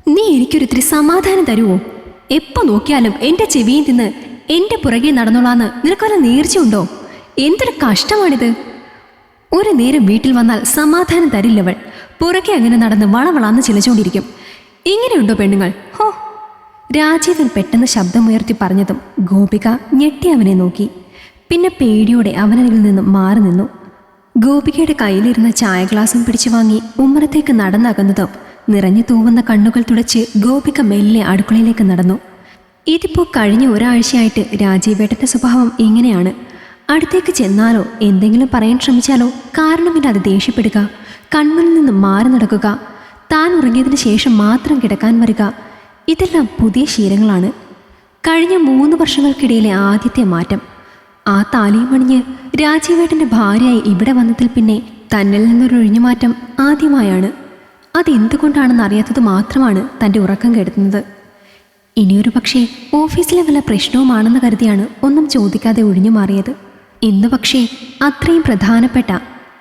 നീ എനിക്കൊരിത്തിരി സമാധാനം തരുമോ? എപ്പോൾ നോക്കിയാലും എൻ്റെ ചെവിയിൽ നിന്ന് എൻ്റെ പുറകെ നടന്നോളാന്ന് നിനക്കൊരു നേർച്ചയുണ്ടോ? എന്തൊരു കഷ്ടമാണിത്. ഒരു നേരം വീട്ടിൽ വന്നാൽ സമാധാനം തരില്ലവൾ. പുറകെ അങ്ങനെ നടന്ന് വളവളാന്ന് ചിലച്ചുകൊണ്ടിരിക്കും. ഇങ്ങനെയുണ്ടോ പെണ്ണുങ്ങൾ? ഹോ! രാജീവൻ പെട്ടെന്ന് ശബ്ദമുയർത്തി പറഞ്ഞതും ഗോപിക ഞെട്ടി അവനെ നോക്കി. പിന്നെ പേടിയോടെ അവനരികിൽ നിന്നും മാറി നിന്നു. ഗോപികയുടെ കയ്യിലിരുന്ന ചായ ഗ്ലാസും പിടിച്ചു വാങ്ങി ഉമ്മറത്തേക്ക് നടന്നകന്നതും നിറഞ്ഞു തൂവുന്ന കണ്ണുകൾ തുടച്ച് ഗോപിക മെല്ലെ അടുക്കളയിലേക്ക് നടന്നു. ഇതിപ്പോൾ കഴിഞ്ഞ ഒരാഴ്ചയായിട്ട് രാജീവേട്ടൻ്റെ സ്വഭാവം ഇങ്ങനെയാണ്. അടുത്തേക്ക് ചെന്നാലോ എന്തെങ്കിലും പറയാൻ ശ്രമിച്ചാലോ കാരണമില്ലാതെ ദേഷ്യപ്പെടുക, കൺമുന്നിൽ നിന്ന് മാറി നടക്കുക, താൻ ഉറങ്ങിയതിന് ശേഷം മാത്രം കിടക്കാൻ വരിക, ഇതെല്ലാം പുതിയ ശീലങ്ങളാണ്. കഴിഞ്ഞ 3 വർഷങ്ങൾക്കിടയിലെ ആദ്യത്തെ മാറ്റം. ആ താലിയും അണിഞ്ഞ് രാജീവേട്ടൻ്റെ ഭാര്യയായി ഇവിടെ വന്നതിൽ പിന്നെ തന്നിൽ നിന്നൊരു ഒഴിഞ്ഞുമാറ്റം ആദ്യമായാണ്. അതെന്തുകൊണ്ടാണെന്ന് അറിയാത്തത് മാത്രമാണ് തൻ്റെ ഉറക്കം കെടുത്തുന്നത്. ഇനിയൊരു പക്ഷേ ഓഫീസിലെ വല്ല പ്രശ്നവുമാണെന്ന് കരുതിയാണ് ഒന്നും ചോദിക്കാതെ ഒഴിഞ്ഞു മാറിയത്. ഇന്ന് പക്ഷേ അത്രയും പ്രധാനപ്പെട്ട,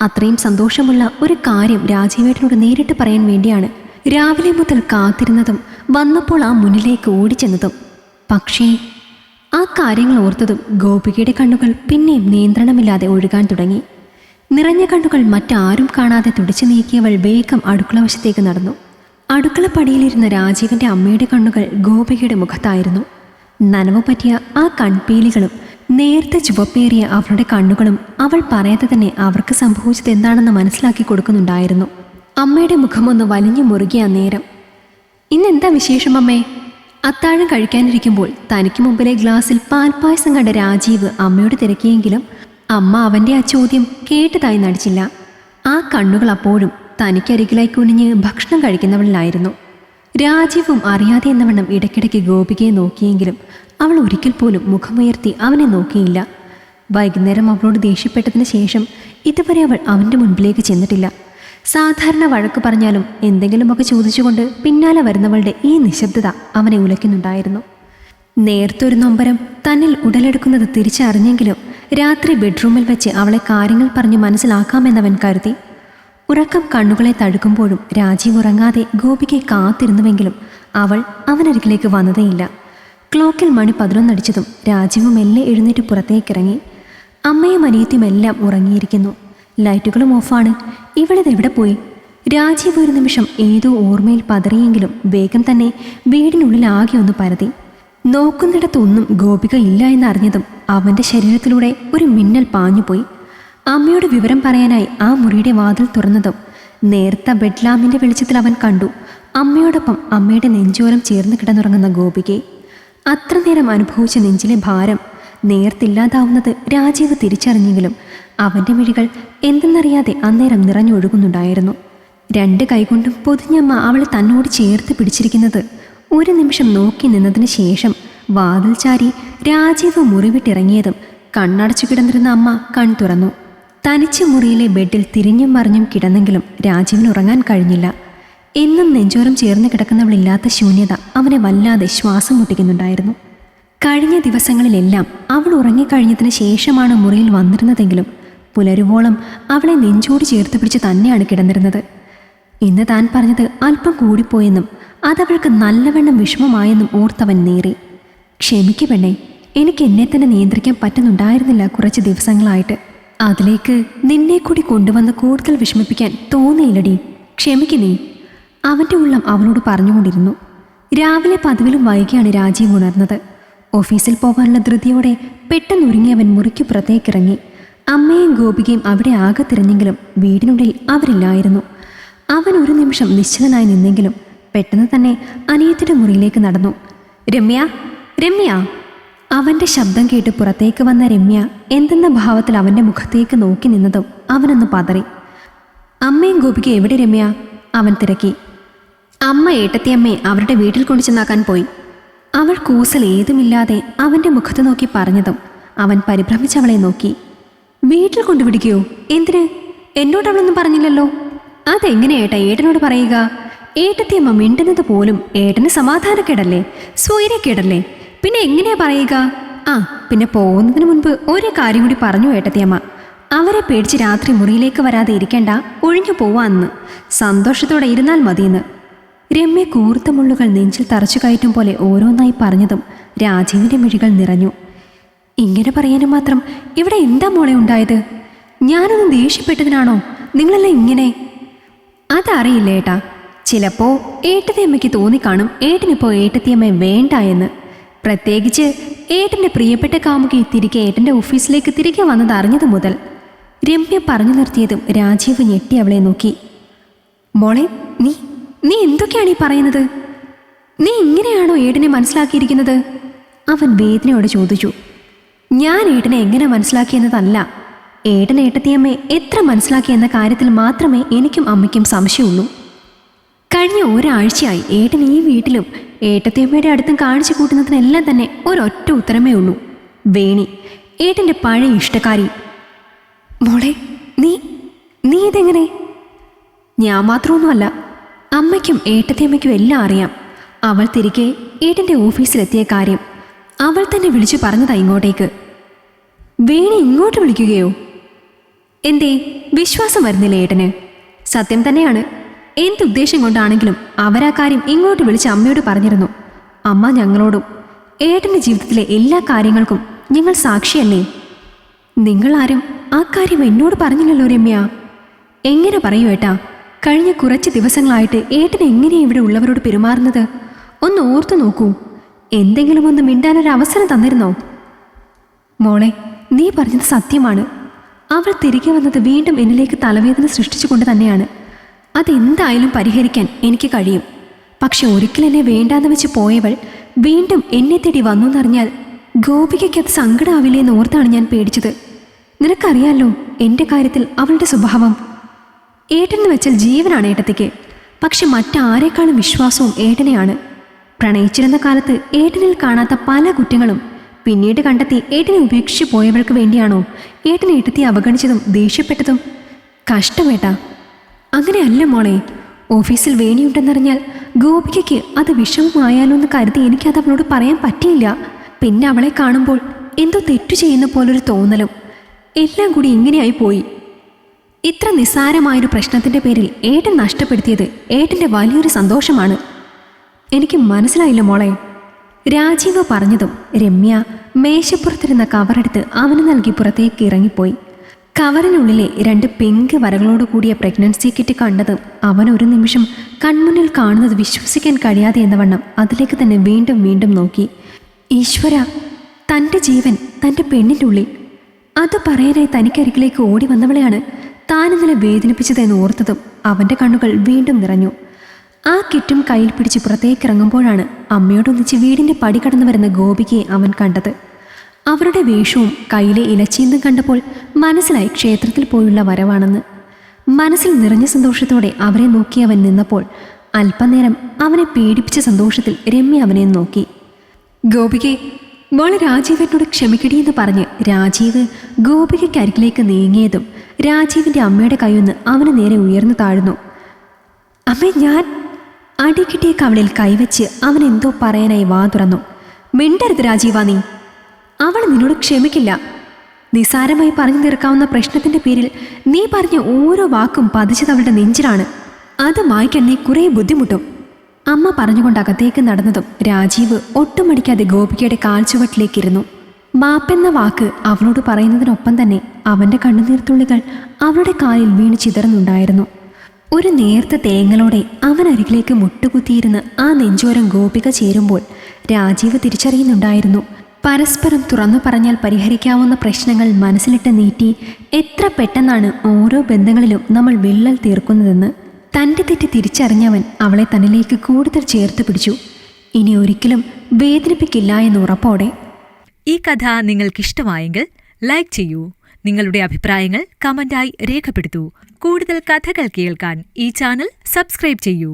അത്രയും സന്തോഷമുള്ള ഒരു കാര്യം രാജീവേട്ടനോട് നേരിട്ട് പറയാൻ വേണ്ടിയാണ് രാവിലെ മുതൽ കാത്തിരുന്നതും വന്നപ്പോൾ ആ മുന്നിലേക്ക് ഓടിച്ചെന്നതും. പക്ഷേ ആ കാര്യങ്ങൾ ഓർത്തതും ഗോപികയുടെ കണ്ണുകൾ പിന്നെയും നിയന്ത്രണമില്ലാതെ ഒഴുകാൻ തുടങ്ങി. നിറഞ്ഞ കണ്ണുകൾ മറ്റാരും കാണാതെ തുടച്ചു നീക്കിയവൾ വേഗം അടുക്കള വശത്തേക്ക് നടന്നു. അടുക്കളപ്പടിയിലിരുന്ന രാജീവന്റെ അമ്മയുടെ കണ്ണുകൾ ഗോപികയുടെ മുഖത്തായിരുന്നു. നനവ് പറ്റിയ ആ കൺപീലികളും നേരത്തെ ചുവപ്പേറിയ അവളുടെ കണ്ണുകളും അവൾ പറയാതെ തന്നെ അവർക്ക് സംഭവിച്ചത് എന്താണെന്ന് മനസ്സിലാക്കി കൊടുക്കുന്നുണ്ടായിരുന്നു. അമ്മയുടെ മുഖമൊന്ന് വലിഞ്ഞു മുറുകിയ നേരം. ഇന്നെന്താ വിശേഷം അമ്മേ? അത്താഴം കഴിക്കാനിരിക്കുമ്പോൾ തനിക്ക് മുമ്പിലെ ഗ്ലാസ്സിൽ പാൽപ്പായസം കണ്ട രാജീവ് അമ്മയോട് തിരക്കിയെങ്കിലും അമ്മ അവൻ്റെ ആ ചോദ്യം കേട്ടതായി നടിച്ചില്ല. ആ കണ്ണുകൾ അപ്പോഴും തനിക്കരികിലായി കുനിഞ്ഞ് ഭക്ഷണം കഴിക്കുന്നവളിലായിരുന്നു. രാജീവും അറിയാതെ എന്നവണ്ണം ഇടയ്ക്കിടയ്ക്ക് ഗോപികയെ നോക്കിയെങ്കിലും അവൾ ഒരിക്കൽ പോലും മുഖമുയർത്തി അവനെ നോക്കിയില്ല. വൈകുന്നേരം അവളോട് ദേഷ്യപ്പെട്ടതിന് ശേഷം ഇതുവരെ അവൾ അവൻ്റെ മുൻപിലേക്ക് ചെന്നിട്ടില്ല. സാധാരണ വഴക്ക് പറഞ്ഞാലും എന്തെങ്കിലുമൊക്കെ ചോദിച്ചുകൊണ്ട് പിന്നാലെ വരുന്നവളുടെ ഈ നിശബ്ദത അവനെ ഉലയ്ക്കുന്നുണ്ടായിരുന്നു. നേർത്തൊരു നൊമ്പരം തന്നിൽ ഉടലെടുക്കുന്നത് തിരിച്ചറിഞ്ഞെങ്കിലും രാത്രി ബെഡ്റൂമിൽ വെച്ച് അവളെ കാര്യങ്ങൾ പറഞ്ഞ് മനസ്സിലാക്കാമെന്നവൻ കരുതി. ഉറക്കം കണ്ണുകളെ തഴുകുമ്പോഴും രാജീവ് ഉറങ്ങാതെ ഗോപികയെ കാത്തിരുന്നുവെങ്കിലും അവൾ അവനരികിലേക്ക് വന്നതേയില്ല. ക്ലോക്കിൽ മണി 11 അടിച്ചതും രാജീവ് മെല്ലെ എഴുന്നേറ്റ് പുറത്തേക്കിറങ്ങി. അമ്മയും അനിയത്തിയും എല്ലാം ഉറങ്ങിയിരിക്കുന്നു. ലൈറ്റുകളും ഓഫാണ്. ഇവളിതെവിടെ പോയി? രാജീവ് ഒരു നിമിഷം ഏതോ ഓർമ്മയിൽ പതറിയെങ്കിലും വേഗം തന്നെ വീടിനുള്ളിൽ ആകെ ഒന്ന് പരതി. നോക്കുന്നിടത്തൊന്നും ഗോപിക ഇല്ല എന്നറിഞ്ഞതും അവൻ്റെ ശരീരത്തിലൂടെ ഒരു മിന്നൽ പാഞ്ഞുപോയി. അമ്മയോട് വിവരം പറയാനായി ആ മുറിയുടെ വാതിൽ തുറന്നതും നേർത്ത ബെഡ് ലാമ്പിൻ്റെ വെളിച്ചത്തിൽ അവൻ കണ്ടു അമ്മയോടൊപ്പം അമ്മയുടെ നെഞ്ചോരം ചേർന്ന് കിടന്നുറങ്ങുന്ന ഗോപികയെ. അത്ര നേരം അനുഭവിച്ച നെഞ്ചിലെ ഭാരം നേർത്തില്ലാതാവുന്നത് രാജീവ് തിരിച്ചറിഞ്ഞെങ്കിലും അവൻ്റെ മിഴികൾ എന്തെന്നറിയാതെ അന്നേരം നിറഞ്ഞൊഴുകുന്നുണ്ടായിരുന്നു. 2 കൈകൊണ്ടും പൊതിഞ്ഞമ്മ അവളെ തന്നോട് ചേർത്ത് പിടിച്ചിരിക്കുന്നത് ഒരു നിമിഷം നോക്കി നിന്നതിന് ശേഷം വാതിൽ ചാരി രാജീവ് മുറിവിട്ടിറങ്ങിയതും കണ്ണടച്ചു കിടന്നിരുന്ന അമ്മ കൺ തുറന്നു. തനിച്ച് മുറിയിലെ ബെഡിൽ തിരിഞ്ഞും മറിഞ്ഞും കിടന്നെങ്കിലും രാജീവിന് ഉറങ്ങാൻ കഴിഞ്ഞില്ല. എന്നും നെഞ്ചോരം ചേർന്ന് കിടക്കുന്നവളില്ലാത്ത ശൂന്യത അവനെ വല്ലാതെ ശ്വാസം മുട്ടിക്കുന്നുണ്ടായിരുന്നു. കഴിഞ്ഞ ദിവസങ്ങളിലെല്ലാം അവൾ ഉറങ്ങിക്കഴിഞ്ഞതിന് ശേഷമാണ് മുറിയിൽ വന്നിരുന്നതെങ്കിലും പുലരുവോളം അവളെ നെഞ്ചോട് ചേർത്ത് പിടിച്ച് തന്നെയാണ് കിടന്നിരുന്നത്. ഇന്ന് താൻ പറഞ്ഞത് അല്പം കൂടിപ്പോയെന്നും അതവൾക്ക് നല്ലവണ്ണം വിഷമമായെന്നും ഓർത്തവൻ നേറി. ക്ഷമിക്കു പെണ്ണേ, എനിക്ക് എന്നെ തന്നെ നിയന്ത്രിക്കാൻ പറ്റുന്നുണ്ടായിരുന്നില്ല കുറച്ച് ദിവസങ്ങളായിട്ട്. അതിലേക്ക് നിന്നെ കൂടി കൊണ്ടുവന്ന് കൂടുതൽ വിഷമിപ്പിക്കാൻ തോന്നിയില്ലടി, ക്ഷമിക്ക് നീ. അവൻ്റെ ഉള്ളം അവനോട് പറഞ്ഞുകൊണ്ടിരുന്നു. രാവിലെ പതിവിലും വൈകിയാണ് രാജീവ് ഉണർന്നത്. ഓഫീസിൽ പോകാനുള്ള ധൃതിയോടെ പെട്ടെന്നൊരുങ്ങിയവൻ മുറിക്ക് പുറത്തേക്കിറങ്ങി. അമ്മയും ഗോപികയും അവിടെ ആകെ തിരഞ്ഞെങ്കിലും വീടിനുള്ളിൽ അവരില്ലായിരുന്നു. അവൻ ഒരു നിമിഷം നിശ്ചലനായി നിന്നെങ്കിലും പെട്ടെന്ന് തന്നെ അനിയത്തിൻ്റെ മുറിയിലേക്ക് നടന്നു. രമ്യ, രമ്യ! അവൻ്റെ ശബ്ദം കേട്ട് പുറത്തേക്ക് വന്ന രമ്യ എന്തെന്ന ഭാവത്തിൽ അവൻ്റെ മുഖത്തേക്ക് നോക്കി നിന്നതും അവനൊന്ന് പതറി. അമ്മയും ഗോപിക എവിടെ രമ്യ? അവൻ തിരക്കി. അമ്മ ഏട്ടത്തിയമ്മയെ അവരുടെ വീട്ടിൽ കൊണ്ടു ചെന്നാക്കാൻ പോയി. അവൾ കൂസൽ ഏതുമില്ലാതെ അവൻ്റെ മുഖത്ത് നോക്കി പറഞ്ഞതും അവൻ പരിഭ്രമിച്ചവളെ നോക്കി. വീട്ടിൽ കൊണ്ടുപിടിക്കുകയോ? എന്തിന്? എന്നോട് അവളൊന്നും പറഞ്ഞില്ലല്ലോ. അതെങ്ങനെ ഏട്ടാ ഏട്ടനോട് പറയുക? ഏട്ടത്തിയമ്മ മിണ്ടുന്നത് പോലും ഏട്ടന് സമാധാനക്കേടല്ലേ, സ്വൈര്യക്കേടല്ലേ? പിന്നെ എങ്ങനെയാ പറയുക? ആ പിന്നെ പോകുന്നതിന് മുൻപ് ഒരു കാര്യം കൂടി പറഞ്ഞു ഏട്ടത്തിയമ്മ. അവരെ പേടിച്ച് രാത്രി മുറിയിലേക്ക് വരാതെ ഇരിക്കേണ്ട, ഒഴിഞ്ഞു പോവാന്ന്, സന്തോഷത്തോടെ ഇരുന്നാൽ മതിയെന്ന്. രമ്യ കൂർത്ത മുള്ളുകൾ നെഞ്ചിൽ തറച്ചു കയറ്റും പോലെ ഓരോന്നായി പറഞ്ഞതും രാജീവിന്റെ മിഴികൾ നിറഞ്ഞു. ഇങ്ങനെ പറയാനും മാത്രം ഇവിടെ എന്താ മോളെ ഉണ്ടായത്? ഞാനൊന്ന് ദേഷ്യപ്പെട്ടതിനാണോ നിങ്ങളെല്ലാം ഇങ്ങനെ? അതറിയില്ല ഏട്ടാ. ചിലപ്പോ ഏട്ടത്തിയമ്മയ്ക്ക് തോന്നിക്കാണും ഏട്ടനിപ്പോ ഏട്ടത്തിയമ്മ വേണ്ട എന്ന്. പ്രത്യേകിച്ച് ഏട്ടന്റെ പ്രിയപ്പെട്ട കാമുകി തിരികെ ഏട്ടന്റെ ഓഫീസിലേക്ക് തിരികെ വന്നത് അറിഞ്ഞതു മുതൽ. രമ്യ പറഞ്ഞു നിർത്തിയതും രാജീവ് ഞെട്ടി അവളെ നോക്കി. മോളെ, നീ നീ എന്തൊക്കെയാണ് ഈ പറയുന്നത്? നീ ഇങ്ങനെയാണോ ഏട്ടനെ മനസ്സിലാക്കിയിരിക്കുന്നത്? അവൻ വേദനയോട് ചോദിച്ചു. ഞാൻ ഏട്ടനെ എങ്ങനെ മനസ്സിലാക്കിയെന്നതല്ല, ഏട്ടൻ ഏട്ടത്തിയമ്മയെ എത്ര മനസ്സിലാക്കിയെന്ന കാര്യത്തിൽ മാത്രമേ എനിക്കും അമ്മയ്ക്കും സംശയമുള്ളൂ. കഴിഞ്ഞ ഒരാഴ്ചയായി ഏട്ടൻ ഈ വീട്ടിലും ഏട്ടത്തിയമ്മയുടെ അടുത്തും കാണിച്ചു കൂട്ടുന്നതിനെല്ലാം തന്നെ ഒരൊറ്റ ഉത്തരമേ ഉള്ളൂ: വേണി, ഏട്ടൻ്റെ പഴയ ഇഷ്ടക്കാരി. മോളെ, നീ നീ ഇതെങ്ങനെ? ഞാൻ മാത്രമൊന്നുമല്ല, അമ്മയ്ക്കും ഏട്ടത്തിയമ്മയ്ക്കും എല്ലാം അറിയാം. അവൾ തിരികെ ഏട്ടൻ്റെ ഓഫീസിലെത്തിയ കാര്യം അവൾ തന്നെ വിളിച്ചു പറഞ്ഞതാ ഇങ്ങോട്ടേക്ക്. വേണി ഇങ്ങോട്ട് വിളിക്കുകയോ? എന്തേ, വിശ്വാസം വരുന്നില്ല ഏട്ടന്? സത്യം തന്നെയാണ്. എന്തുദ്ദേശം കൊണ്ടാണെങ്കിലും അവരാ കാര്യം ഇങ്ങോട്ട് വിളിച്ച് അമ്മയോട് പറഞ്ഞിരുന്നു. അമ്മ ഞങ്ങളോടും. ഏട്ടൻ്റെ ജീവിതത്തിലെ എല്ലാ കാര്യങ്ങൾക്കും ഞങ്ങൾ സാക്ഷിയല്ലേ? നിങ്ങളാരും ആ കാര്യം എന്നോട് പറഞ്ഞില്ലല്ലോ രമ്യ. എങ്ങനെ പറയൂ ഏട്ടാ? കഴിഞ്ഞ കുറച്ച് ദിവസങ്ങളായിട്ട് ഏട്ടൻ എങ്ങനെയാണ് ഇവിടെ ഉള്ളവരോട് പെരുമാറുന്നത്? ഒന്ന് ഓർത്തു നോക്കൂ. എന്തെങ്കിലും ഒന്ന് മിണ്ടാനൊരവസരം തന്നിരുന്നോ? മോളെ, നീ പറഞ്ഞത് സത്യമാണ്. അവൾ തിരികെ വന്നത് വീണ്ടും എന്നിലേക്ക് തലവേദന സൃഷ്ടിച്ചുകൊണ്ട് തന്നെയാണ്. അതെന്തായാലും പരിഹരിക്കാൻ എനിക്ക് കഴിയും. പക്ഷെ ഒരിക്കൽ എന്നെ വേണ്ടാന്ന് വെച്ച് പോയവൾ വീണ്ടും എന്നെ തേടി വന്നു എന്നറിഞ്ഞാൽ ഗോപികയ്ക്ക് അത് സങ്കടമാവില്ലേ എന്ന് ഓർത്താണ് ഞാൻ പേടിച്ചത്. നിനക്കറിയാലോ എൻ്റെ കാര്യത്തിൽ അവളുടെ സ്വഭാവം. ഏട്ടനെന്ന് വെച്ചാൽ ജീവനാണ് ഏട്ടത്തിക്ക്. പക്ഷെ മറ്റാരേക്കാളും വിശ്വാസവും ഏട്ടനെയാണ്. പ്രണയിച്ചിരുന്ന കാലത്ത് ഏട്ടനിൽ കാണാത്ത പല കുറ്റങ്ങളും പിന്നീട് കണ്ടെത്തി ഏട്ടനെ ഉപേക്ഷിച്ചു പോയവൾക്ക് വേണ്ടിയാണോ ഏട്ടൻ ഏട്ടത്തെ അവഗണിച്ചതും ദേഷ്യപ്പെട്ടതും? കഷ്ടമേട്ടാ. അങ്ങനെയല്ല മോളെ. ഓഫീസിൽ വേണിയുണ്ടെന്നറിഞ്ഞാൽ ഗോപികയ്ക്ക് അത് വിഷമമായാലോ എന്ന് കരുതി എനിക്കത് അവളോട് പറയാൻ പറ്റിയില്ല. പിന്നെ അവളെ കാണുമ്പോൾ എന്തോ തെറ്റു ചെയ്യുന്ന പോലൊരു തോന്നലും. എല്ലാം കൂടി ഇങ്ങനെയായി പോയി. ഇത്ര നിസ്സാരമായൊരു പ്രശ്നത്തിൻ്റെ പേരിൽ ഏട്ടൻ നഷ്ടപ്പെടുത്തിയത് ഏട്ടൻ്റെ വലിയൊരു സന്തോഷമാണ്. എനിക്ക് മനസ്സിലായില്ല മോളെ. രാജീവ് പറഞ്ഞതും രമ്യ മേശപ്പുറത്തിരുന്ന കവറെടുത്ത് അവന് നൽകി പുറത്തേക്ക് ഇറങ്ങിപ്പോയി. കവറിനുള്ളിലെ 2 പിങ്ക് വരകളോട് കൂടിയ പ്രഗ്നൻസി കിറ്റ് കണ്ടതും അവൻ ഒരു നിമിഷം കൺമുന്നിൽ കാണുന്നത് വിശ്വസിക്കാൻ കഴിയാതെ എന്ന വണ്ണം അതിലേക്ക് തന്നെ വീണ്ടും വീണ്ടും നോക്കി. ഈശ്വര, തൻ്റെ ജീവൻ തൻ്റെ പെണ്ണിൻ്റെ ഉള്ളിൽ. അത് പറയാനായി തനിക്കരികിലേക്ക് ഓടി വന്നവളെയാണ് താൻ ഇന്നലെ വേദനിപ്പിച്ചതെന്ന് ഓർത്തതും അവൻ്റെ കണ്ണുകൾ വീണ്ടും നിറഞ്ഞു. ആ കിറ്റും കയ്യിൽ പിടിച്ച് പുറത്തേക്കിറങ്ങുമ്പോഴാണ് അമ്മയോടൊന്നിച്ച് വീടിൻ്റെ പടി കടന്നു വരുന്ന ഗോപികയെ അവൻ കണ്ടത്. അവരുടെ വേഷവും കയ്യിലെ ഇലച്ചീന്തും കണ്ടപ്പോൾ മനസ്സിലായി ക്ഷേത്രത്തിൽ പോയുള്ള വരവാണെന്ന്. മനസ്സിൽ നിറഞ്ഞ സന്തോഷത്തോടെ അവരെ നോക്കി അവൻ നിന്നപ്പോൾ അല്പനേരം അവനെ പേടിപ്പിച്ച സന്തോഷത്തിൽ രമ്യ അവനെ നോക്കി. ഗോപികെ, മോളെ രാജീവിനോട് ക്ഷമിക്കടിയെന്ന് പറഞ്ഞ് രാജീവ് ഗോപികയ്ക്കരികിലേക്ക് നീങ്ങിയതും രാജീവിൻ്റെ അമ്മയുടെ കൈയൊന്ന് അവന് നേരെ ഉയർന്നു താഴ്ന്നു. അമ്മേ, ഞാൻ... അടികിട്ടിയ കവളിൽ കൈവച്ച് അവൻ എന്തോ പറയാനായി വാ തുറന്നു. മിണ്ടരുത് രാജീവ, നീ. അവൾ നിന്നോട് ക്ഷമിക്കില്ല. നിസാരമായി പറഞ്ഞു തീർക്കാവുന്ന പ്രശ്നത്തിൻ്റെ പേരിൽ നീ പറഞ്ഞ ഓരോ വാക്കും പതിച്ചത് അവളുടെ നെഞ്ചിലാണ്. അത് മായ്ക്കാൻ നീ കുറേ ബുദ്ധിമുട്ടും. അമ്മ പറഞ്ഞുകൊണ്ട് അകത്തേക്ക് നടന്നതും രാജീവ് ഒട്ടും മടിക്കാതെ ഗോപികയുടെ കാൽച്ചുവട്ടിലേക്കിരുന്നു. മാപ്പെന്ന വാക്ക് അവളോട് പറയുന്നതിനൊപ്പം തന്നെ അവൻ്റെ കണ്ണുനീർത്തുള്ളികൾ അവളുടെ കാലിൽ വീണ് ചിതറുന്നുണ്ടായിരുന്നു. ഒരു നേർത്ത തേങ്ങലോടെ അവൻ അരികിലേക്ക് മുട്ടുകുത്തിയിരുന്ന് ആ നെഞ്ചോരം ഗോപിക ചേരുമ്പോൾ രാജീവ് തിരിച്ചറിയുന്നുണ്ടായിരുന്നു, പരസ്പരം തുറന്നു പറഞ്ഞാൽ പരിഹരിക്കാവുന്ന പ്രശ്നങ്ങൾ മനസ്സിലിട്ട് നീട്ടി എത്ര പെട്ടെന്നാണ് ഓരോ ബന്ധങ്ങളിലും നമ്മൾ വിള്ളൽ തീർക്കുന്നതെന്ന്. തൻ്റെ തെറ്റ് തിരിച്ചറിഞ്ഞവൻ അവളെ തന്നിലേക്ക് കൂടുതൽ ചേർത്ത് പിടിച്ചു. ഇനി ഒരിക്കലും വേദനിപ്പിക്കില്ല എന്ന് ഉറപ്പോടെ. ഈ കഥ നിങ്ങൾക്കിഷ്ടമായെങ്കിൽ ലൈക്ക് ചെയ്യൂ. നിങ്ങളുടെ അഭിപ്രായങ്ങൾ കമന്റായി രേഖപ്പെടുത്തൂ. കൂടുതൽ കഥകൾ കേൾക്കാൻ ഈ ചാനൽ സബ്സ്ക്രൈബ് ചെയ്യൂ.